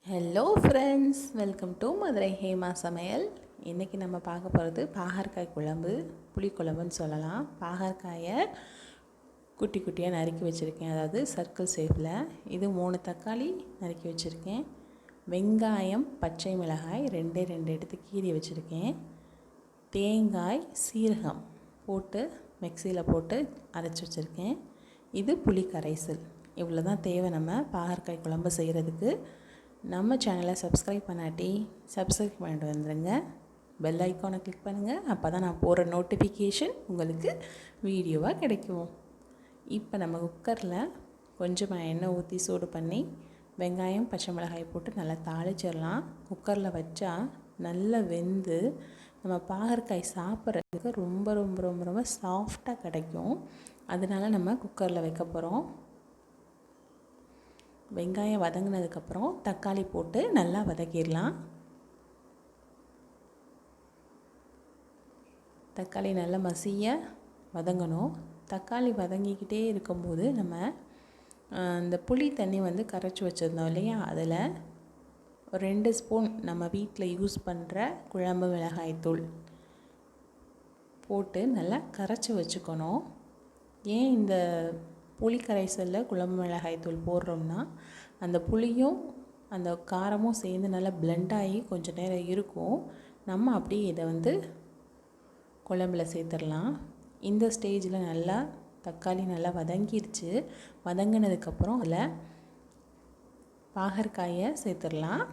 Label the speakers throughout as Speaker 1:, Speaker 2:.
Speaker 1: Hello friends, welcome to Madurai Hema சமையல். இன்றைக்கி நம்ம பார்க்க போகிறது பாகற்காய் குழம்பு, புளிக்குழம்புன்னு சொல்லலாம். பாகற்காயை குட்டி குட்டியாக நறுக்கி வச்சுருக்கேன், அதாவது சர்க்கிள் ஷேப்பில். இது 3 தக்காளி நறுக்கி வச்சுருக்கேன். வெங்காயம், பச்சை மிளகாய் ரெண்டு எடுத்து கீறி வச்சுருக்கேன். தேங்காய், சீரகம் போட்டு மிக்சியில் போட்டு அரைச்சி வச்சுருக்கேன். இது புளி கரைசல். இவ்வளோ தான் தேவை நம்ம பாகற்காய் குழம்பு செய்கிறதுக்கு. நம்ம சேனலை சப்ஸ்கிரைப் பண்ணாட்டி சப்ஸ்கிரைப் பண்ணிட்டு வந்துடுங்க. பெல் ஐக்கானை கிளிக் பண்ணுங்கள். அப்போ தான் நான் போகிற நோட்டிஃபிகேஷன் உங்களுக்கு வீடியோவாக கிடைக்கும். இப்போ நம்ம குக்கரில் கொஞ்சமாக எண்ணெய் ஊற்றி சூடு பண்ணி வெங்காயம், பச்சை மிளகாய் போட்டு நல்லா தாளிச்சிடலாம். குக்கரில் வச்சா நல்லா வெந்து நம்ம பாகற்காய் சாப்பிட்றதுக்கு ரொம்ப ரொம்ப ரொம்ப ரொம்ப சாஃப்டாக கிடைக்கும். அதனால நம்ம குக்கரில் வைக்க போகிறோம். வெங்காயம் வதங்கினதுக்கப்புறம் தக்காளி போட்டு நல்லா வதக்கிடலாம். தக்காளி நல்லா மசிய வதங்கணும். தக்காளி வதங்கிக்கிட்டே இருக்கும்போது நம்ம இந்த புளி தண்ணி கரைச்சி வச்சுருந்தோம் இல்லையா, அதில் 2 ஸ்பூன் நம்ம வீட்டில் யூஸ் பண்ணுற குழம்பு மிளகாய்த்தூள் போட்டு நல்லா கரைச்சி வச்சுக்கணும். ஏன் இந்த புளி கரைசலில் குழம்பு மிளகாய்த்தூள் போடுறோம்னா, அந்த புளியும் அந்த காரமும் சேர்ந்து நல்லா பிளெண்ட் ஆகி கொஞ்சம் நேரம் இருக்கும். நம்ம அப்படியே இதை குழம்புல சேர்த்துடலாம். இந்த ஸ்டேஜில் நல்லா தக்காளி நல்லா வதங்கிடுச்சு. வதங்கினதுக்கப்புறம் அதில் பாகற்காயை சேர்த்துடலாம்.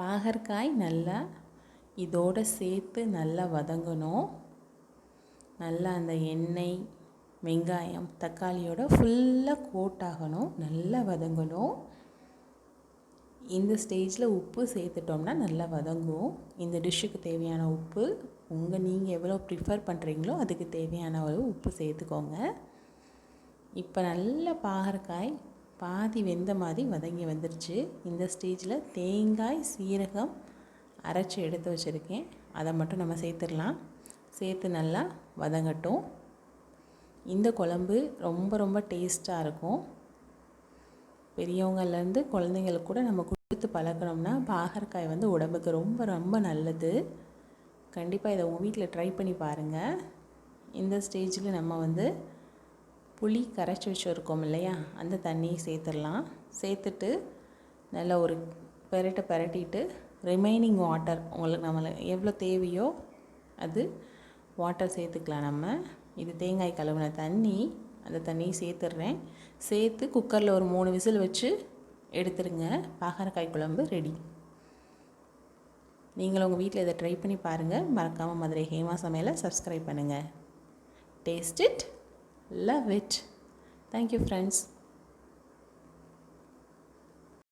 Speaker 1: பாகற்காய் நல்லா இதோடு சேர்த்து நல்லா வதங்கணும். நல்லா அந்த எண்ணெய், வெங்காயம், தக்காளியோட ஃபுல்லாக கோட் ஆகணும், நல்லா வதங்கணும். இந்த ஸ்டேஜில் உப்பு சேர்த்துட்டோம்னா நல்லா வதங்கும். இந்த டிஷ்ஷுக்கு தேவையான உப்பு நீங்கள் எவ்வளோ ப்ரிஃபர் பண்ணுறீங்களோ அதுக்கு தேவையான அளவு உப்பு சேர்த்துக்கோங்க. இப்போ நல்ல பாகற்காய் பாதி வெந்த மாதிரி வதங்கி வந்துருச்சு. இந்த ஸ்டேஜில் தேங்காய், சீரகம் அரைச்சி எடுத்து வச்சுருக்கேன், அதை மட்டும் நம்ம சேர்த்துடலாம். சேர்த்து நல்லா வதங்கட்டும். இந்த குழம்பு ரொம்ப ரொம்ப டேஸ்ட்டாக இருக்கும். பெரியவங்கள்லேருந்து குழந்தைங்களுக்கு கூட நம்ம கொடுத்து பழக்கணும்னா பாகற்காய் உடம்புக்கு ரொம்ப ரொம்ப நல்லது. கண்டிப்பாக இதை உங்கள் வீட்டில் ட்ரை பண்ணி பாருங்கள். இந்த ஸ்டேஜில் நம்ம புளி கரைச்சி வச்சுருக்கோம் இல்லையா, அந்த தண்ணியை சேர்த்துடலாம். சேர்த்துட்டு நல்லா ஒரு பெரட்டிட்டு ரிமைனிங் வாட்டர் நம்மளுக்கு எவ்வளோ தேவையோ அது வாட்டர் சேர்த்துக்கலாம். நம்ம இது தேங்காய் கழுவின தண்ணி, அந்த தண்ணியை சேர்த்துட்றேன். சேர்த்து குக்கரில் ஒரு 3 விசில் வச்சு எடுத்துருங்க. பாகற்காய் குழம்பு ரெடி. நீங்களும் உங்கள் வீட்டில் இதை ட்ரை பண்ணி பாருங்கள். மறக்காமல் மதுரை ஹேமா சமையலை சப்ஸ்கிரைப் பண்ணுங்கள். Taste it, love it. Thank you friends.